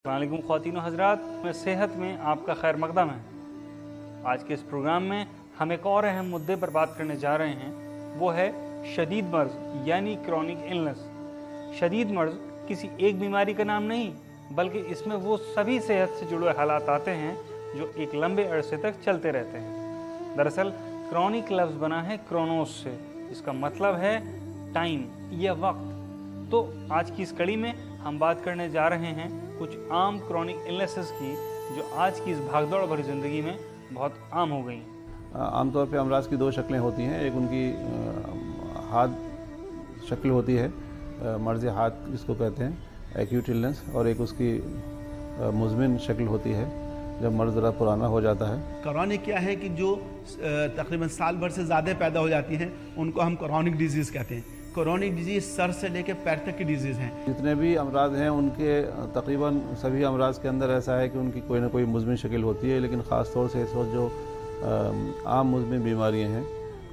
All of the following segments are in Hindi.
अस्सलामुअलैकुम ख़वातीन व हज़रात, मैं सेहत में आपका खैर मकदम है। आज के इस प्रोग्राम में हम एक और अहम मुद्दे पर बात करने जा रहे हैं, वो है शदीद मर्ज़ यानी क्रॉनिक इलनेस। शदीद मर्ज़ किसी एक बीमारी का नाम नहीं, बल्कि इसमें वो सभी सेहत से जुड़े हालात आते हैं जो एक लंबे अरसे तक चलते रहते हैं। दरअसल क्रॉनिक लफ्ज़ बना है क्रोनोस से, इसका मतलब है टाइम या वक्त। तो आज की इस कड़ी में हम बात करने जा रहे हैं कुछ आम क्रॉनिक इलनेसेस की जो आज की इस भागदौड़ भरी ज़िंदगी में बहुत आम हो गई हैं। आमतौर पे अमराज की दो शक्लें होती हैं। एक उनकी हार्ड शक्ल होती है, मर्ज़ हार्ट जिसको कहते हैं, एक्यूट इलनेस, और एक उसकी मुज़मिन शक्ल होती है जब मर्ज़ ज़रा पुराना हो जाता है। क्रॉनिक क्या है कि जो तकरीबन साल भर से ज़्यादा पैदा हो जाती हैं उनको हम क्रॉनिक डिजीज़ कहते हैं। क्रॉनिक डिजीज़ सर से लेकर पैर तक की डिजीज़ हैं। जितने भी अमराज हैं उनके तकरीबन सभी अमराज के अंदर ऐसा है कि उनकी कोई ना कोई मुज़मिन शक्ल होती है, लेकिन ख़ास तौर से इस वक्त जो आम मुज़मिन बीमारियां हैं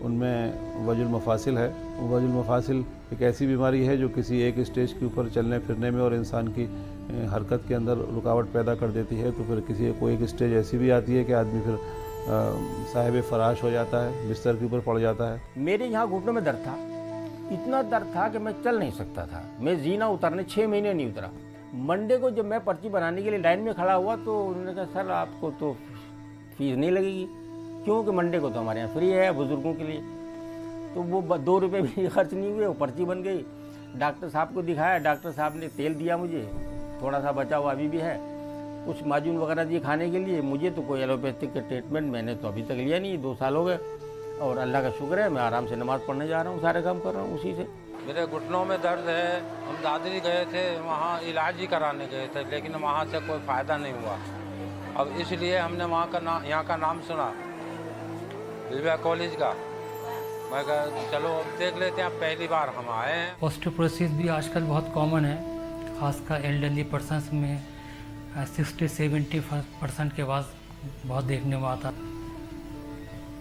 उनमें वजुल मफासिल है। वजुल मफासिल एक ऐसी बीमारी है जो किसी एक स्टेज के ऊपर चलने फिरने में और इंसान की हरकत के अंदर रुकावट पैदा कर देती है। तो फिर किसी कोई एक स्टेज ऐसी भी आती है कि आदमी फिर साहिब फराश हो जाता है, बिस्तर के ऊपर पड़ जाता है। मेरे यहाँ घुटनों में दर्द था, इतना दर्द था कि मैं चल नहीं सकता था। मैं जीना उतरने 6 महीने नहीं उतरा। मंडे को जब मैं पर्ची बनाने के लिए लाइन में खड़ा हुआ तो उन्होंने कहा सर आपको तो फीस नहीं लगेगी, क्योंकि मंडे को तो हमारे यहाँ फ्री है बुज़ुर्गों के लिए। तो वो 2 रुपये भी खर्च नहीं हुए, वो पर्ची बन गई। डॉक्टर साहब को दिखाया, डॉक्टर साहब ने तेल दिया मुझे, थोड़ा सा बचा हुआ अभी भी है, कुछ माजून वगैरह दिए खाने के लिए। मुझे तो कोई एलोपैथिक का ट्रीटमेंट मैंने तो अभी तक लिया नहीं, 2 साल हो गए। और अल्लाह का शुक्र है मैं आराम से नमाज़ पढ़ने जा रहा हूँ, सारे काम कर रहा हूँ उसी से। मेरे घुटनों में दर्द है। हम दादरी गए थे, वहाँ इलाज ही कराने गए थे, लेकिन वहाँ से कोई फ़ायदा नहीं हुआ। अब इसलिए हमने वहाँ का यहाँ का नाम सुना, विवेका कॉलेज का। मैं कहा चलो अब देख लेते हैं, पहली बार हम आए हैं। ऑस्टियोपोरोसिस भी आजकल बहुत कॉमन है, खासकर एल्डरली पर्सनस में 60-70% के बाद बहुत देखने में आता।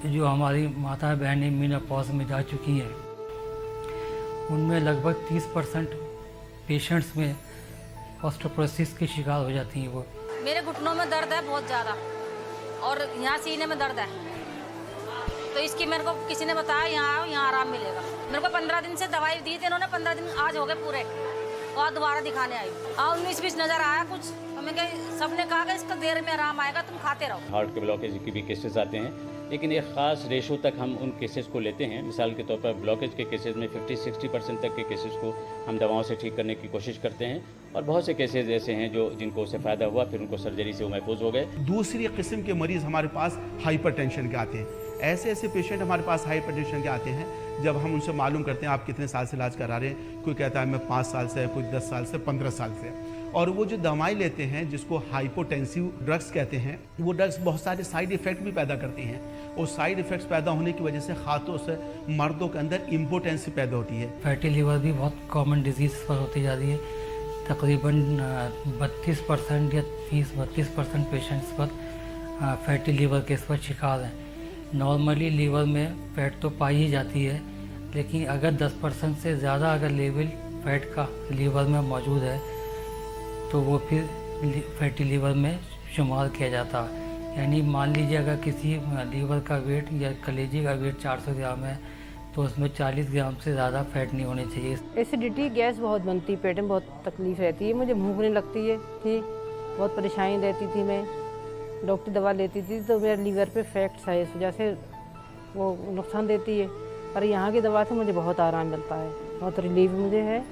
जो हमारी माता बहनें मेनोपॉज में जा चुकी हैं उनमें लगभग 30% पेशेंट्स में ऑस्टियोपोरोसिस के शिकार हो जाती हैं। वो मेरे घुटनों में दर्द है बहुत ज़्यादा, और यहाँ सीने में दर्द है। तो इसकी मेरे को किसी ने बताया यहाँ आओ, यहाँ आराम मिलेगा। मेरे को 15 दिन से दवाई दी थी इन्होंने, 15 दिन आज हो गए पूरे, और दोबारा दिखाने आई। 19-20 नज़र आया कुछ, तो मैं कहा सबने कहा कि इसका देर में आराम आएगा, तुम खाते रहो। हार्ट के ब्लॉकेज के भी केसेस आते हैं, लेकिन एक ख़ास रेशो तक हम उन केसेस को लेते हैं। मिसाल के तौर पर ब्लॉकेज के केसेस में 50-60% तक के केसेस को हम दवाओं से ठीक करने की कोशिश करते हैं, और बहुत से केसेस ऐसे हैं जो जिनको उससे फ़ायदा हुआ, फिर उनको सर्जरी से वो महफूज हो गए। दूसरी किस्म के मरीज़ हमारे पास हाइपरटेंशन के आते हैं। ऐसे पेशेंट हमारे पास हाइपरटेंशन के आते हैं। जब हम उनसे मालूम करते हैं आप कितने साल से इलाज करा रहे हैं, कोई कहता है मैं 5 साल से, कोई 10 साल से, 15 साल से। और वो जो दवाई लेते हैं जिसको हाइपोटेंसिव ड्रग्स कहते हैं, वो ड्रग्स बहुत सारे साइड इफ़ेक्ट भी पैदा करती हैं। और साइड इफ़ेक्ट्स पैदा होने की वजह से खातों से मर्दों के अंदर इम्पोटेंसी पैदा होती है। फैटी लिवर भी बहुत कॉमन डिजीज़ पर होती जा रही है। तकरीबन 32% या 30-32% पेशेंट्स पर फैटी लिवर के इस पर शिकार हैं। नॉर्मली लीवर में फैट तो पाई ही जाती है, लेकिन अगर 10% से ज़्यादा अगर लेवल फैट का लीवर में मौजूद है तो वो फिर फैटी लीवर में शुमार किया जाता है। यानी मान लीजिए अगर किसी लीवर का वेट या कलेजी का वेट 400 ग्राम है तो उसमें 40 ग्राम से ज़्यादा फैट नहीं होनी चाहिए। एसिडिटी गैस बहुत बनती है, पेट में बहुत तकलीफ़ रहती है, मुझे भूख नहीं लगती है थी, बहुत परेशानी रहती थी। मैं डॉक्टर दवा लेती थी तो मेरे लीवर पे फैक्ट्स है, इस वजह से वो नुकसान देती है। पर यहाँ की दवा से मुझे बहुत आराम मिलता है, बहुत रिलीफ मुझे है,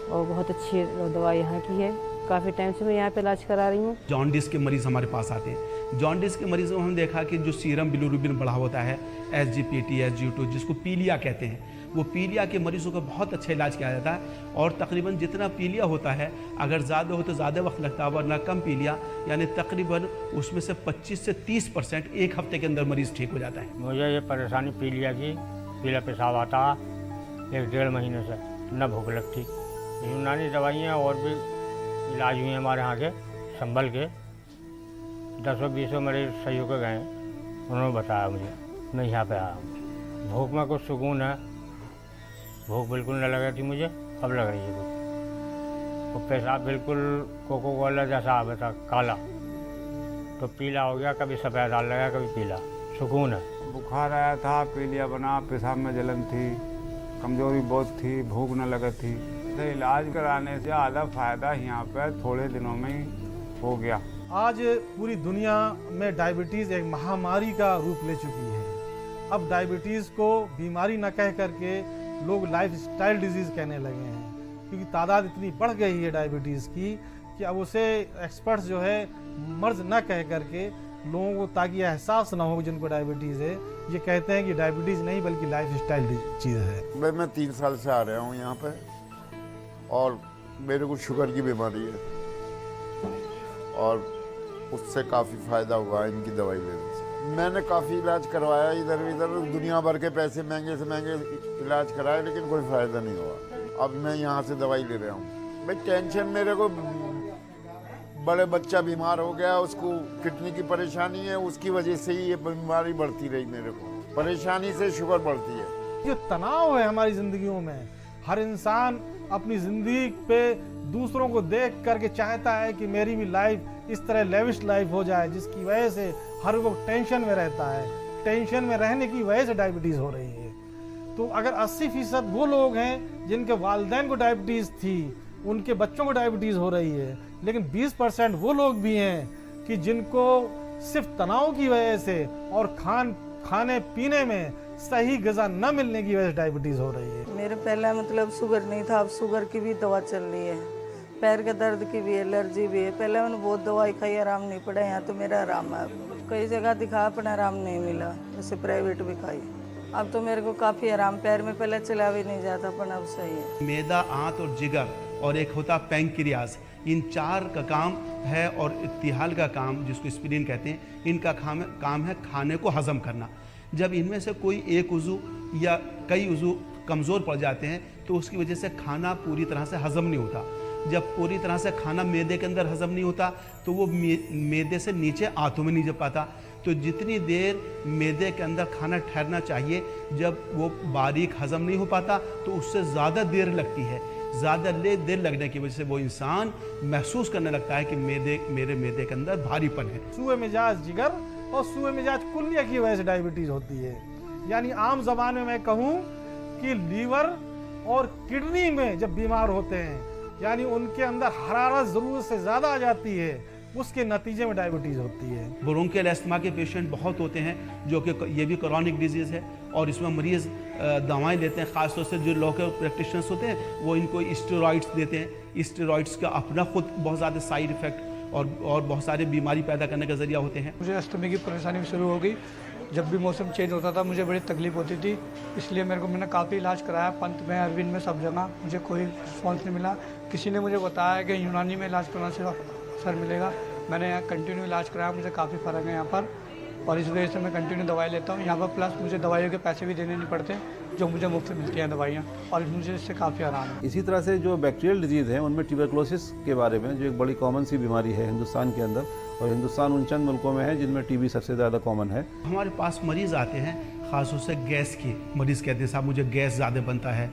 और बहुत अच्छी दवा यहाँ की है। काफ़ी टाइम से मैं यहाँ पे इलाज करा रही हूँ। जॉन्डिस के मरीज़ हमारे पास आते हैं। जॉन्डिस के मरीज़ों में हम देखा कि जो सीरम बिलिरुबिन बढ़ा होता है, SGPT, SGO2, जिसको पीलिया कहते हैं, वो पीलिया के मरीज़ों का बहुत अच्छा इलाज किया जाता है। और तकरीबन जितना पीलिया होता है, अगर ज़्यादा हो तो ज़्यादा वक्त लगता है, वरना कम पीलिया यानी तकरीबन उसमें से 25 से 30% 1 हफ्ते के अंदर मरीज़ ठीक हो जाता है। मुझे ये परेशानी पीलिया की, पीला पेशाब आता 1-1.5 महीने से, न भूख लगती। यूनानी दवाइयाँ और भी इलाज हुए हमारे यहाँ के संभल के, 10-20 मरीज सही होकर गए, उन्होंने बताया मुझे, मैं यहाँ पे आया हूँ। भूख में कुछ सुकून है, भूख बिल्कुल न लग रही थी मुझे, अब लग रही है कुछ। वो पेशाब बिल्कुल कोको कोला जैसा आ गया था, काला, तो पीला हो गया, कभी सफ़ेद डाल लगा, कभी पीला। सुकून है। बुखार आया था, पीलिया बना, पेशाब में जलन थी, कमजोरी बहुत थी, भूख न लगी थी। तो इलाज कराने से ज़्यादा फ़ायदा यहाँ पर थोड़े दिनों में ही हो गया। आज पूरी दुनिया में डायबिटीज़ एक महामारी का रूप ले चुकी है। अब डायबिटीज़ को बीमारी न कह करके लोग लाइफस्टाइल डिजीज़ कहने लगे हैं, क्योंकि तादाद इतनी बढ़ गई है डायबिटीज़ की कि अब उसे एक्सपर्ट्स जो है मर्ज न कह करके लोगों को, ताकि एहसास ना हो जिनको डायबिटीज़ है, ये कहते हैं कि डायबिटीज़ नहीं बल्कि लाइफस्टाइल चीज़ है। मैं 3 साल से आ रहा हूँ यहाँ पे और मेरे को शुगर की बीमारी है और उससे काफ़ी फ़ायदा हुआ है इनकी दवाई लेने से। मैंने काफ़ी इलाज करवाया, इधर इधर दुनिया भर के पैसे महंगे से महंगे इलाज कराए, लेकिन कोई फ़ायदा नहीं हुआ। अब मैं यहाँ से दवाई ले रहा हूँ। भाई टेंशन मेरे को, बड़े बच्चा बीमार हो गया, उसको किडनी की परेशानी है, उसकी वजह से ही ये बीमारी बढ़ती रही। मेरे को परेशानी से शुगर बढ़ती है। जो तनाव है हमारी ज़िंदगियों में, हर इंसान अपनी ज़िंदगी पे दूसरों को देख करके चाहता है कि मेरी भी लाइफ इस तरह लेविश लाइफ हो जाए, जिसकी वजह से हर वक्त टेंशन में रहता है। टेंशन में रहने की वजह से डायबिटीज़ हो रही है। तो अगर 80% वो लोग हैं जिनके वालिदैन को डायबिटीज़ थी, उनके बच्चों को डायबिटीज़ हो रही है, लेकिन 20% वो लोग भी हैं कि जिनको सिर्फ तनाव की वजह से और खाने पीने में सही ग़िज़ा न मिलने की वजह से डायबिटीज़ हो रही है। मेरे पहले मतलब शुगर नहीं था, अब शुगर की भी दवा चल रही है, पैर के दर्द की भी, एलर्जी भी है। पहले मैंने बहुत दवाई खाई, आराम नहीं पड़ा। यहाँ तो मेरा आराम है। कई जगह दिखा, अपना आराम नहीं मिला, जैसे प्राइवेट भी खाई। अब तो मेरे को काफ़ी आराम, पैर में पहले चला भी नहीं जाता, पर अब सही है। मैदा, आंत और जिगर और एक होता पैंक्रियाज, इन 4 का काम है, और इत्तिहाल का काम जिसको स्प्लीन कहते हैं, इनका काम है खाने को हजम करना। जब इनमें से कोई एक उज़ू या कई उज़ू कमज़ोर पड़ जाते हैं तो उसकी वजह से खाना पूरी तरह से हजम नहीं होता। जब पूरी तरह से खाना मैदे के अंदर हजम नहीं होता तो वो मैदे से नीचे आंतों में नहीं जा पाता। तो जितनी देर मैदे के अंदर खाना ठहरना चाहिए, जब वो बारीक हजम नहीं हो पाता तो उससे ज़्यादा देर लगती है। ज़्यादा देर लगने की वजह से वो इंसान महसूस करने लगता है कि मेरे मैदे के अंदर भारीपन है। सूए मिजाज जिगर और सूए मिजाज कुल्लिया की वजह से डायबिटीज़ होती है। यानी आम ज़बान में मैं कहूँ कि लीवर और किडनी में जब बीमार होते हैं, यानी उनके अंदर हरारत ज़रूरत से ज़्यादा आ जाती है, उसके नतीजे में डायबिटीज़ होती है। ब्रोंकियल एस्थमा के पेशेंट बहुत होते हैं, जो कि ये भी क्रॉनिक डिजीज़ है, और इसमें मरीज़ दवाएं लेते हैं। ख़ासतौर से जो लोकल प्रैक्टिशनर्स होते हैं वो इनको स्टेरॉइड्स देते हैं। स्टेरॉइड्स का अपना खुद बहुत ज़्यादा साइड इफ़ेक्ट और बहुत सारे बीमारी पैदा करने का ज़रिया होते हैं। मुझे अस्थमा की परेशानी शुरू हो गई। जब भी मौसम चेंज होता था मुझे बड़ी तकलीफ होती थी, इसलिए मैंने काफ़ी इलाज कराया, पंत में, अरविंद में, सब जगह। मुझे कोई रिस्पॉन्स नहीं मिला। किसी ने मुझे बताया कि यूनानी में इलाज करने से असर मिलेगा। मैंने यहाँ कंटिन्यू इलाज कराया, मुझे काफ़ी फ़र्क है यहाँ पर, और इस वजह से मैं कंटिन्यू दवाई लेता हूँ यहाँ पर। प्लस मुझे दवाइयों के पैसे भी देने नहीं पड़ते, जो मुझे मुफ्त मिलती हैं दवाइयाँ, और मुझे इससे काफ़ी आराम है। इसी तरह से जो बैक्टीरियल डिजीज़ है उनमें ट्यूबरकुलोसिस के बारे में, जो एक बड़ी कॉमन सी बीमारी है हिंदुस्तान के अंदर, और हिंदुस्तान उन चंद मुल्कों में है जिनमें टीबी सबसे ज़्यादा कॉमन है। हमारे पास मरीज़ आते हैं ख़ासतौर से गैस के मरीज़, कहते हैं साहब मुझे गैस ज़्यादा बनता है,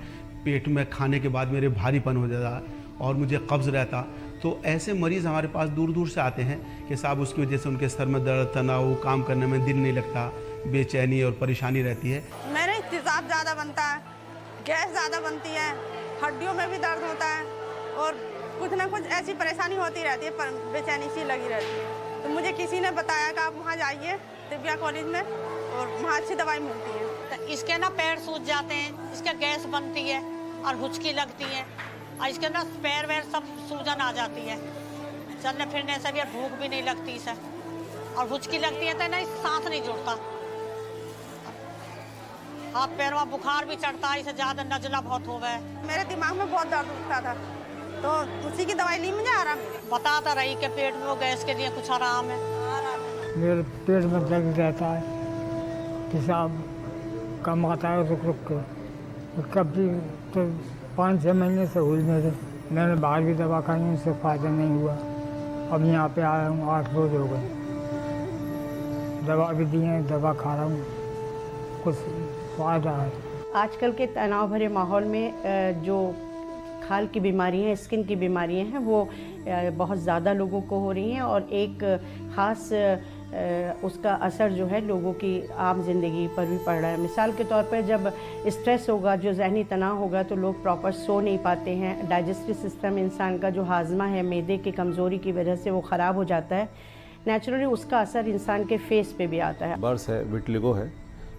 पेट में खाने के बाद मेरे भारीपन हो जाता और मुझे कब्ज़ रहता। तो ऐसे मरीज़ हमारे पास दूर दूर से आते हैं कि साहब उसकी वजह से उनके सर में दर्द, तनाव, काम करने में दिल नहीं लगता, बेचैनी और परेशानी रहती है। मेरे तेज़ाब ज़्यादा बनता है, गैस ज़्यादा बनती है, हड्डियों में भी दर्द होता है, और कुछ ना कुछ ऐसी परेशानी होती रहती है, पर बेचैनी सी लगी रहती है। तो मुझे किसी ने बताया कि आप वहाँ जाइए दिव्या कॉलेज में, और वहाँ अच्छी दवाई मिलती है। तो इसके ना पैर सूज जाते हैं, इसके गैस बनती है और हुचकी लगती है, और इसके ना पैर वैर सब सूजन आ जाती है, चलने फिरने से भी भूख भी नहीं लगती इसे, और हुचकी लगती है तो ना सांस नहीं जुड़ता, हाथ पैर में बुखार भी चढ़ता है, इसे ज़्यादा नजला बहुत हो गया। मेरे दिमाग में बहुत दर्द उठता था, तो उसी की दवाई ली, मुझे आराम बताता रही कि पेट में वो गैस के लिए कुछ आराम है। मेरे पेट में दर्द रहता है, पेशाब कम आता है रुक रुक के, कभी तो 5-6 महीने से हुई मैंने बाहर भी दवा खाई, उससे फ़ायदा नहीं हुआ। अब यहाँ पे आया हूँ, 8 रोज हो गए, दवा भी दी है, दवा खा रहा हूँ, कुछ फ़ायदा है। आजकल के तनाव भरे माहौल में जो खाल की बीमारियाँ, स्किन की बीमारियाँ हैं, वो बहुत ज़्यादा लोगों को हो रही हैं और एक ख़ास उसका असर जो है लोगों की आम जिंदगी पर भी पड़ रहा है। मिसाल के तौर पर जब स्ट्रेस होगा, जो जहनी तनाव होगा, तो लोग प्रॉपर सो नहीं पाते हैं। डाइजेस्टिव सिस्टम इंसान का जो हाजमा है, मैदे की कमज़ोरी की वजह से वो ख़राब हो जाता है। नेचुरली उसका असर इंसान के फेस पे भी आता है। बर्स है, विटलिगो है,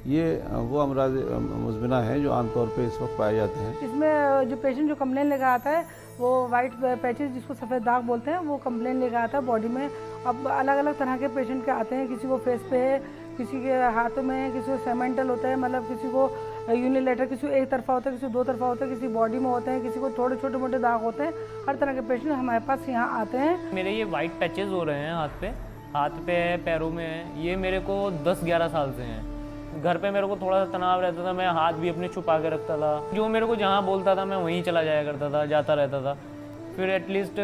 ये वो अमराज मुज़मिना हैं जो आमतौर पे इस वक्त पाए जाते हैं। इसमें जो पेशेंट जो कंप्लेन लेकर आता है वो वाइट पैचेस जिसको सफ़ेद दाग बोलते हैं, वो कंप्लेन लेकर आता है बॉडी में। अब अलग अलग तरह के पेशेंट के आते हैं, किसी को फेस पे है, किसी के हाथों में है, किसी को सेमेंटल होता है, मतलब किसी को यूनिलेटर, किसी को एक तरफा होता है, किसी को दो तरफा होता है, किसी बॉडी में होते हैं, किसी को थोड़े छोटे मोटे दाग होते हैं। हर तरह के पेशेंट हमारे पास यहाँ आते हैं। मेरे ये वाइट पैचेस हो रहे हैं हाथ पे है, पैरों में है, ये मेरे को 10-11 साल से हैं। घर पे मेरे को थोड़ा सा तनाव रहता था, मैं हाथ भी अपने छुपा के रखता था, जो मेरे को जहाँ बोलता था मैं वहीं चला जाया करता था, जाता रहता था। फिर एटलीस्ट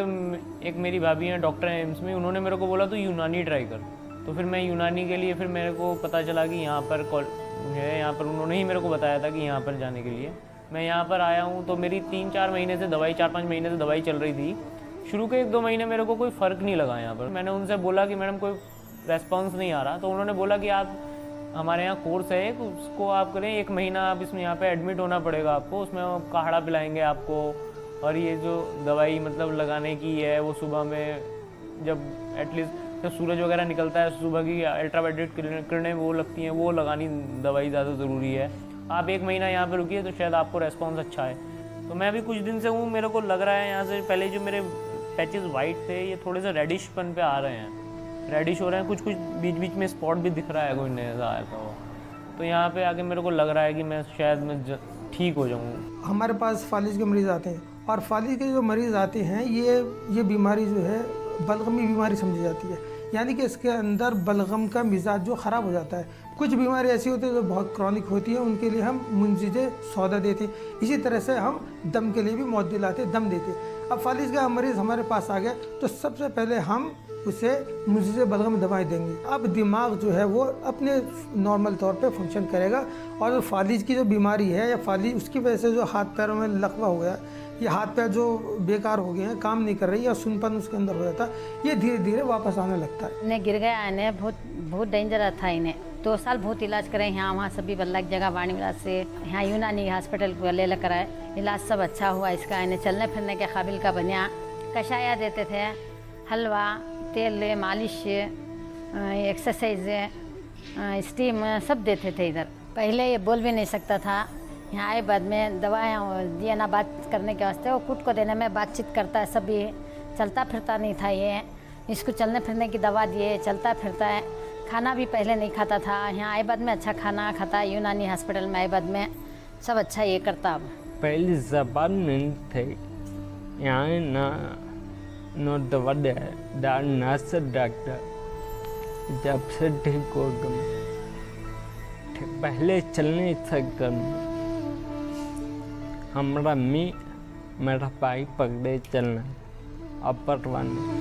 एक मेरी भाभी हैं, डॉक्टर हैं एम्स में, उन्होंने मेरे को बोला तो यूनानी ट्राई कर। तो फिर मैं यूनानी के लिए, फिर मेरे को पता चला कि यहाँ पर है, यहाँ पर उन्होंने ही मेरे को बताया था कि यहाँ पर जाने के लिए। मैं यहाँ पर आया हूँ तो मेरी 3-4 महीने से दवाई, 4-5 महीने से दवाई चल रही थी। शुरू के 1-2 महीने मेरे को कोई फ़र्क नहीं लगा यहाँ पर। मैंने उनसे बोला कि मैडम कोई रेस्पॉन्स नहीं आ रहा, तो उन्होंने बोला कि आप हमारे यहाँ कोर्स है एक, उसको आप करें, 1 महीना आप इसमें यहाँ पे एडमिट होना पड़ेगा आपको, उसमें काढ़ा पिलाएंगे आपको, और ये जो दवाई मतलब लगाने की है वो सुबह में जब एटलीस्ट जब सूरज वगैरह निकलता है, सुबह की अल्ट्रावायलेट किरणें वो लगती हैं, वो लगानी दवाई ज़्यादा ज़रूरी है। आप 1 महीना यहाँ पे रुकिए तो शायद आपको रेस्पॉन्स अच्छा है। तो मैं अभी कुछ दिन से हूँ, मेरे को लग रहा है यहाँ से पहले जो मेरे पैचेस वाइट थे ये थोड़े से रेडिशपन पे आ रहे हैं, रेडिश हो रहे हैं, कुछ बीच बीच में स्पॉट भी दिख रहा है, कोई नया आया तो यहाँ पे आके मेरे को लग रहा है कि मैं शायद मैं ठीक हो जाऊँ। हमारे पास फालिज के मरीज़ आते हैं, और फालिज के जो मरीज़ आते हैं ये बीमारी जो है बलगमी बीमारी समझी जाती है, यानी कि इसके अंदर बलगम का मिजाज जो ख़राब हो जाता है। कुछ बीमारी ऐसी होती है जो बहुत क्रॉनिक होती है, उनके लिए हम मुंजिजे सौदा देते। इसी तरह से हम दम के लिए भी मौत दिलाते, दम देते। अब फालिज का मरीज़ हमारे पास आ गया तो सबसे पहले हम उसे मुंजिजे बलगम दवाई देंगे। अब दिमाग जो है वो अपने नॉर्मल तौर पे फंक्शन करेगा, और फालिज की जो बीमारी है या फालिज उसकी वजह से जो हाथ पैरों में लकवा हो गया, ये हाथ पैर जो बेकार हो गए हैं, काम नहीं कर रही, या सुनपन उसके अंदर हो जाता है, ये धीरे धीरे वापस आने लगता है। इन्हें गिर गया, इन्हें बहुत डेंजर था। इन्हें 2 साल बहुत इलाज करे यहाँ वहाँ सभी अलग जगह वाणी इलाज से, यहाँ यूनानी हॉस्पिटल को ले कराए, इलाज सब अच्छा हुआ इसका। इन्हें चलने फिरने के काबिल का बनिया, कषाया देते थे, हलवा, तेल, मालिश, एक्सरसाइज, स्टीम सब देते थे इधर। पहले ये बोल भी नहीं सकता था, यहाँ आए बाद में दवाएँ दिए ना बात करने के वास्ते, वो कुट को देने में बातचीत करता है, सभी चलता फिरता नहीं था ये, इसको चलने फिरने की दवा दिए, चलता फिरता है। खाना भी पहले नहीं खाता था, यहाँ आए बाद में अच्छा खाना खाता है, यूनानी हॉस्पिटल में आए बाद में सब अच्छा ये करता। अब पहली जबान नहीं थे यहाँ ना नो दवा नर्स डॉक्टर, जब से ठीक हो गए, पहले चलने सकता हमारा मेरा भाई पकड़े चलना अपरवाने।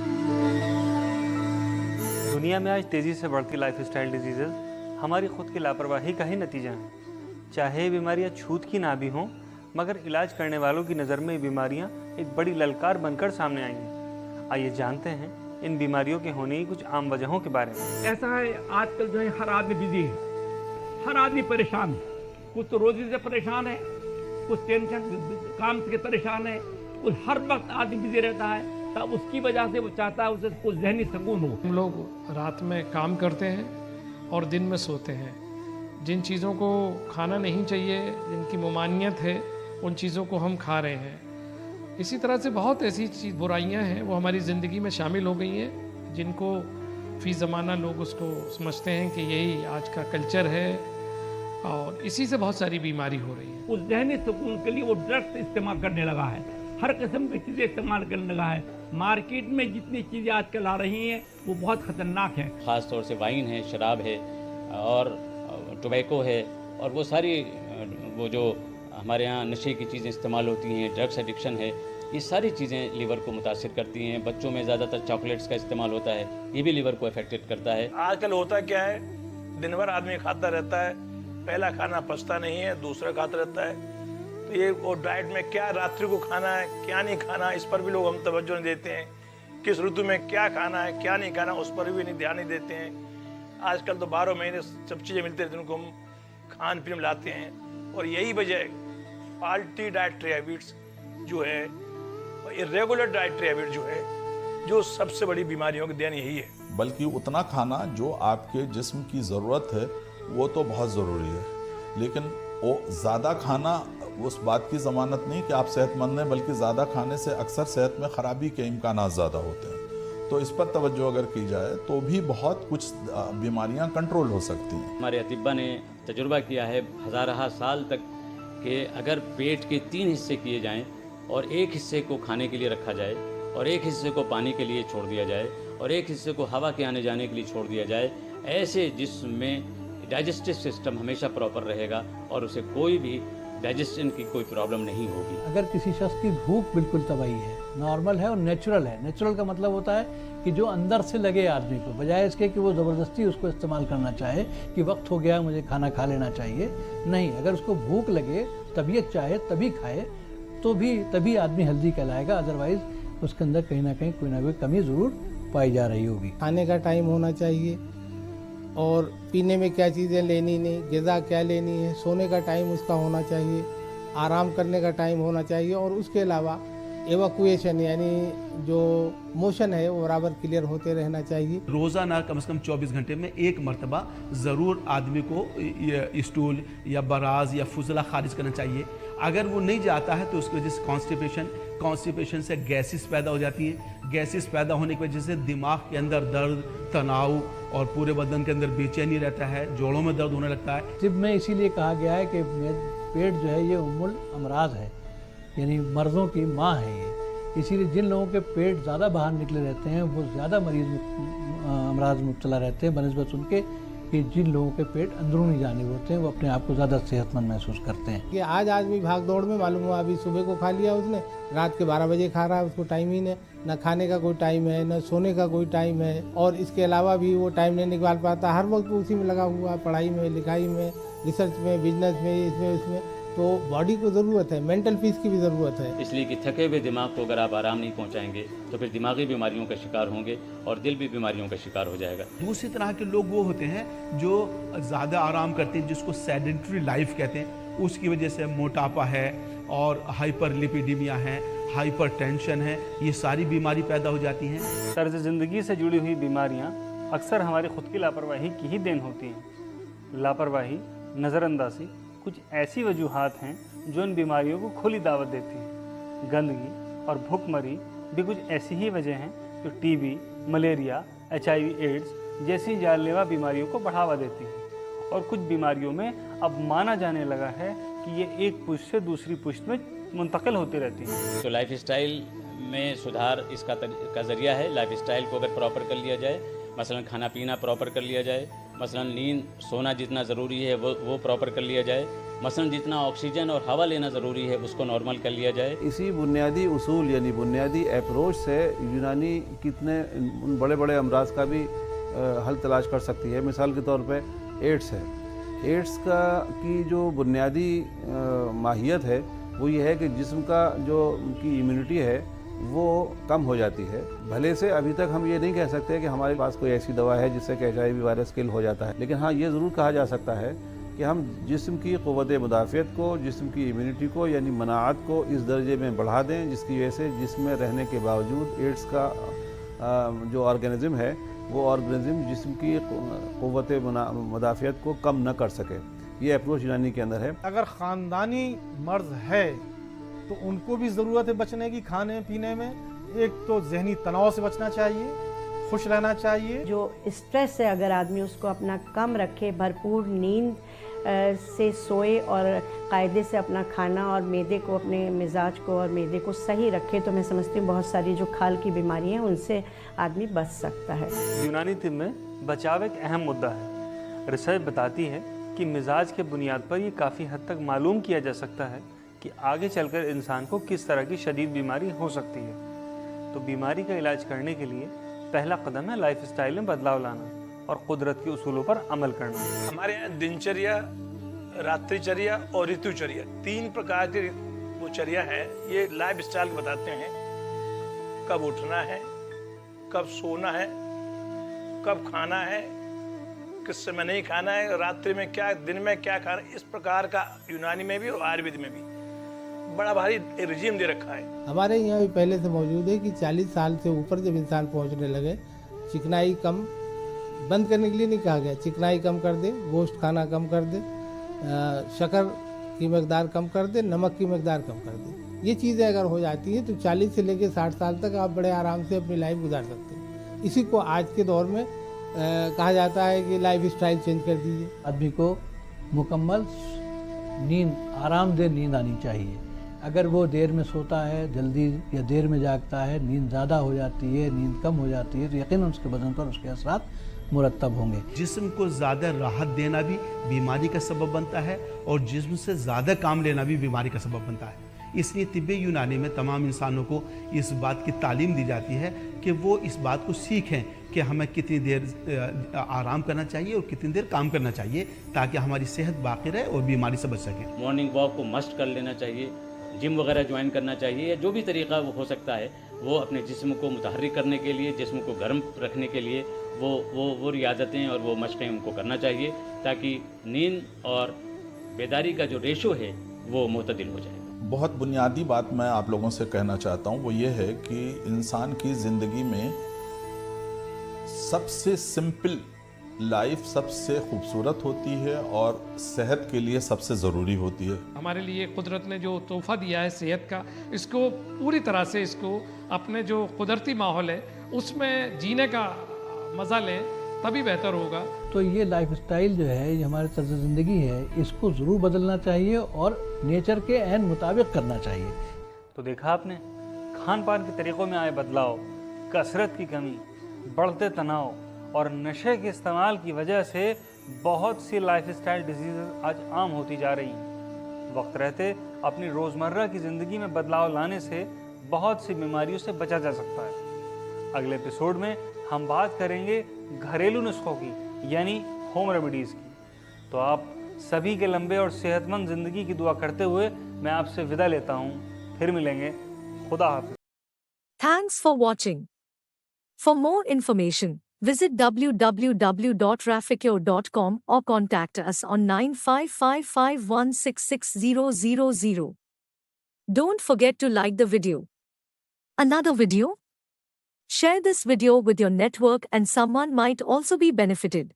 दुनिया में आज तेज़ी से बढ़ती लाइफस्टाइल डिजीज़ेज़ हमारी खुद की लापरवाही का ही नतीजा है। चाहे ये बीमारियाँ छूत की ना भी हों, मगर इलाज करने वालों की नज़र में ये बीमारियाँ एक बड़ी ललकार बनकर सामने आई हैं। आइए जानते हैं इन बीमारियों के होने की कुछ आम वजहों के बारे में। ऐसा है आजकल जो है हर आदमी बिजी है, हर आदमी परेशान है, कुछ तो रोजी से परेशान है, कुछ टेंशन काम से परेशान है, कुछ हर वक्त आदमी बिजी रहता है, तब उसकी वजह से वो चाहता है उसे कुछ ज़हनी सुकून हो। हम लोग रात में काम करते हैं और दिन में सोते हैं। जिन चीज़ों को खाना नहीं चाहिए, जिनकी ममानियत है, उन चीज़ों को हम खा रहे हैं। इसी तरह से बहुत ऐसी बुराइयां हैं वो हमारी ज़िंदगी में शामिल हो गई हैं, जिनको फ़ी ज़माना लोग उसको समझते हैं कि यही आज का कल्चर है, और इसी से बहुत सारी बीमारी हो रही है। उस ज़हनी सुकून के लिए वो ड्रग्स इस्तेमाल करने लगा है, हर किस्म की चीज़ें इस्तेमाल करने लगा है। मार्केट में जितनी चीज़ें आजकल आ रही हैं वो बहुत ख़तरनाक हैं। ख़ास तौर से वाइन है, शराब है और टोबैको है, और वो सारी वो जो हमारे यहाँ नशे की चीज़ें इस्तेमाल होती हैं, ड्रग्स एडिक्शन है, ये सारी चीज़ें लीवर को मुतासिर करती हैं। बच्चों में ज़्यादातर चॉकलेट्स का इस्तेमाल होता है, ये भी लीवर को अफेक्टेड करता है। आजकल होता क्या है, दिन भर आदमी खाता रहता है, पहला खाना पचता नहीं है, दूसरा खाता रहता है, तो ये और डाइट में क्या रात्रि को खाना है, क्या नहीं खाना, इस पर भी लोग हम तवज्जो नहीं देते हैं। किस ऋतु में क्या खाना है, क्या नहीं खाना, उस पर भी नहीं ध्यान नहीं देते हैं। आजकल तो 12 महीने सब चीज़ें मिलती रहती हैं, उनको हम खान पीन में लाते हैं। और यही वजह है फाल्टी डाइटरी हैबिट्स जो है, इरेगुलर डाइटरी हैबिट जो है, जो सबसे बड़ी बीमारियों की देन यही है। बल्कि उतना खाना जो आपके जिस्म की ज़रूरत है वो तो बहुत ज़रूरी है, लेकिन वो ज़्यादा खाना उस बात की ज़मानत नहीं कि आप सेहतमंद हैं, बल्कि ज़्यादा खाने से अक्सर सेहत में ख़राबी के इम्कान ज़्यादा होते हैं। तो इस पर तवज्जो अगर की जाए तो भी बहुत कुछ बीमारियां कंट्रोल हो सकती हैं। हमारे अतिब्बा ने तजुर्बा किया है हज़ार साल तक कि अगर पेट के 3 हिस्से किए जाएं और एक हिस्से को खाने के लिए रखा जाए और एक हिस्से को पानी के लिए छोड़ दिया जाए और एक हिस्से को हवा के आने जाने के लिए छोड़ दिया जाए, ऐसे जिसमें डाइजेस्टिव सिस्टम हमेशा प्रॉपर रहेगा और उसे कोई भी डाइजेशन की कोई प्रॉब्लम नहीं होगी। अगर किसी शख्स की भूख बिल्कुल तबाही है, नॉर्मल है और नेचुरल है, नेचुरल का मतलब होता है कि जो अंदर से लगे आदमी को, बजाय इसके कि वो ज़बरदस्ती उसको इस्तेमाल करना चाहे कि वक्त हो गया मुझे खाना खा लेना चाहिए। नहीं, अगर उसको भूख लगे, तबीयत चाहे तभी खाए, तो भी तभी आदमी हेल्दी कहलाएगा। अदरवाइज़ उसके अंदर कहीं ना कोई कमी ज़रूर पाई जा रही होगी। खाने का टाइम होना चाहिए और पीने में क्या चीज़ें लेनी नहीं, ग़िज़ा क्या लेनी है, सोने का टाइम उसका होना चाहिए, आराम करने का टाइम होना चाहिए और उसके अलावा एवाकुएशन यानी जो मोशन है वो बराबर क्लियर होते रहना चाहिए। रोज़ाना कम से कम 24 घंटे में एक मरतबा ज़रूर आदमी को स्टूल या बराज या फुजला खारिज करना चाहिए। अगर वो नहीं जाता है तो उसकी वजह से कॉन्स्टिपेशन से गैसेस पैदा हो जाती हैं। गैसेस पैदा होने की वजह से दिमाग के अंदर दर्द, तनाव और पूरे बदन के अंदर बेचैनी रहता है, जोड़ों में दर्द होने लगता है। तिब में इसीलिए कहा गया है कि पेट जो है ये उम्मुल अमराज है, यानी मर्ज़ों की माँ है ये। इसीलिए जिन लोगों के पेट ज़्यादा बाहर निकले रहते हैं वो ज़्यादा अमराज में मुब्तला रहते हैं बनस्बत उनके कि जिन लोगों के पेट अंदरूनी जानिब होते हैं वो अपने आप को ज़्यादा सेहतमंद महसूस करते हैं। कि आज आदमी भाग दौड़ में मालूम हुआ अभी सुबह को खा लिया उसने, रात के 12 बजे खा रहा है, उसको टाइम ही नहीं, न खाने का कोई टाइम है न सोने का कोई टाइम है और इसके अलावा भी वो टाइम नहीं निकाल पाता, हर वक्त उसी में लगा हुआ, पढ़ाई में, लिखाई में, रिसर्च में, बिजनेस में, इसमें उसमें। तो बॉडी को ज़रूरत है, मेंटल पीस की भी ज़रूरत है। इसलिए कि थके हुए दिमाग को अगर आप आराम नहीं पहुंचाएंगे तो फिर दिमागी बीमारियों का शिकार होंगे और दिल भी बीमारियों का शिकार हो जाएगा। दूसरी तरह के लोग वो होते हैं जो ज़्यादा आराम करते हैं, जिसको सेडेंटरी लाइफ कहते हैं। उसकी वजह से मोटापा है और हाइपरलिपिडीमिया है, हाइपरटेंशन है, ये सारी बीमारी पैदा हो जाती हैं। तर्ज ज़िंदगी से जुड़ी हुई बीमारियां अक्सर हमारी खुद की लापरवाही की ही देन होती हैं। लापरवाही, नज़रअंदाजी कुछ ऐसी वजूहात हैं जो इन बीमारियों को खुली दावत देती हैं। गंदगी और भूखमरी भी कुछ ऐसी ही वजह हैं जो टीबी, मलेरिया, HIV, एड्स जैसी जानलेवा बीमारियों को बढ़ावा देती हैं। और कुछ बीमारियों में अब माना जाने लगा है कि ये एक पुष्ट से दूसरी पुष्ट में मुंतकिल होती रहती हैं। तो लाइफ स्टाइल में सुधार इसका ज़रिया है। लाइफ स्टाइल को अगर प्रॉपर कर लिया जाए, मसलन खाना पीना प्रॉपर कर लिया जाए, मसलन नींद सोना जितना ज़रूरी है वो प्रॉपर कर लिया जाए, मसलन जितना ऑक्सीजन और हवा लेना ज़रूरी है उसको नॉर्मल कर लिया जाए। इसी बुनियादी उसूल यानी बुनियादी अप्रोच से यूनानी कितने उन बड़े बड़े अमराज का भी हल तलाश कर सकती है। मिसाल के तौर पे एड्स है। एड्स की जो बुनियादी माहियत है वो ये है कि जिस्म का जो उनकी इम्यूनिटी है वो कम हो जाती है। भले से अभी तक हम ये नहीं कह सकते कि हमारे पास कोई ऐसी दवा है जिससे कि HIV वायरस किल हो जाता है, लेकिन हाँ ये ज़रूर कहा जा सकता है कि हम जिस्म की क़ुव्वत मुदाफ़ियत को, जिस्म की इम्यूनिटी को यानी मनाअत को इस दर्जे में बढ़ा दें जिसकी वजह से जिस्म में रहने के बावजूद एड्स का जो ऑर्गेनिज़म है वो ऑर्गेनिज़म जिस्म की क़ुव्वत मुदाफ़ियत को कम न कर सके। ये अप्रोच यूनानी के अंदर है। अगर ख़ानदानी मर्ज़ है तो उनको भी ज़रूरत है बचने की खाने पीने में। एक तो ज़हनी तनाव से बचना चाहिए, खुश रहना चाहिए। जो स्ट्रेस है अगर आदमी उसको अपना कम रखे, भरपूर नींद से सोए और कायदे से अपना खाना और मैदे को, अपने मिजाज को और मैदे को सही रखे, तो मैं समझती हूँ बहुत सारी जो खाल की बीमारी हैं उनसे आदमी बच सकता है। यूनानी तिब में बचाव एक अहम मुद्दा है। रिसर्च बताती है कि मिजाज के बुनियाद पर यह काफ़ी हद तक मालूम किया जा सकता है कि आगे चलकर इंसान को किस तरह की शदीद बीमारी हो सकती है। तो बीमारी का इलाज करने के लिए पहला कदम है लाइफस्टाइल में बदलाव लाना और कुदरत के उसूलों पर अमल करना। हमारे यहाँ दिनचर्या रात्रिचर्या और ऋतुचर्या, 3 प्रकार की वो चर्या है। ये लाइफ स्टाइल बताते हैं, कब उठना है, कब सोना है, कब खाना है, किस समय नहीं खाना है, रात्रि में क्या, दिन में क्या खाना है। इस प्रकार का यूनानी में भी और आयुर्वेद में भी बड़ा भारी रिजीम दे रखा है। हमारे यहाँ भी पहले से मौजूद है कि 40 साल से ऊपर जब इंसान पहुँचने लगे, चिकनाई कम बंद करने के लिए नहीं कहा गया, चिकनाई कम कर दे, गोश्त खाना कम कर दे, शक्कर की मकदार कम कर दे, नमक की मकदार कम कर दे। ये चीज़ें अगर हो जाती हैं तो 40 से लेकर 60 साल तक आप बड़े आराम से अपनी लाइफ गुजार सकते हैं। इसी को आज के दौर में कहा जाता है कि लाइफ स्टाइल चेंज कर दीजिए। आदमी को मुकम्मल नींद, आरामदेह नींद आनी चाहिए। अगर वो देर में सोता है, जल्दी या देर में जागता है, नींद ज़्यादा हो जाती है, नींद कम हो जाती है, तो यकीनन उसके बदन पर उसके असरात मुरतब होंगे। जिस्म को ज़्यादा राहत देना भी बीमारी का सबब बनता है और जिस्म से ज़्यादा काम लेना भी बीमारी का सबब बनता है। इसलिए तिब्ब यूनानी में तमाम इंसानों को इस बात की तालीम दी जाती है कि वो इस बात को सीखें कि हमें कितनी देर आराम करना चाहिए और कितनी देर काम करना चाहिए, ताकि हमारी सेहत बाकी रहे और बीमारी से बच सके। मॉर्निंग वॉक को मस्ट कर लेना चाहिए, जिम वगैरह ज्वाइन करना चाहिए, या जो भी तरीका वो हो सकता है वो अपने जिस्म को मुतहर्रिक करने के लिए, जिस्म को गर्म रखने के लिए वो रियाजतें और वो मशक़ें उनको करना चाहिए, ताकि नींद और बेदारी का जो रेशो है वो मुतदिल हो जाए। बहुत बुनियादी बात मैं आप लोगों से कहना चाहता हूँ, वो ये है कि इंसान की ज़िंदगी में सबसे सिंपल लाइफ सबसे खूबसूरत होती है और सेहत के लिए सबसे ज़रूरी होती है। हमारे लिए कुदरत ने जो तोहफ़ा दिया है सेहत का, इसको पूरी तरह से इसको अपने जो कुदरती माहौल है उसमें जीने का मज़ा लें, तभी बेहतर होगा। तो ये लाइफ स्टाइल जो है, ये हमारे तर्ज़ ज़िंदगी है, इसको ज़रूर बदलना चाहिए और नेचर के ऐन मुताबिक करना चाहिए। तो देखा आपने, खान पान के तरीक़ों में आए बदलाव, कसरत की कमी, बढ़ते तनाव और नशे के इस्तेमाल की वजह से बहुत सी लाइफ स्टाइल डिजीज़ आज आम होती जा रही हैं। वक्त रहते अपनी रोज़मर्रा की ज़िंदगी में बदलाव लाने से बहुत सी बीमारियों से बचा जा सकता है। अगले एपिसोड में हम बात करेंगे घरेलू नुस्खों की, यानी होम रेमेडीज़ की। तो आप सभी के लंबे और सेहतमंद ज़िंदगी की दुआ करते हुए मैं आपसे विदा लेता हूँ। फिर मिलेंगे। खुदा हाफ़िज़। Thanks for watching. For more information, visit www.raficure.com or contact us on 9555166000. Don't forget to like the video. Another video? Share this video with your network and someone might also be benefited.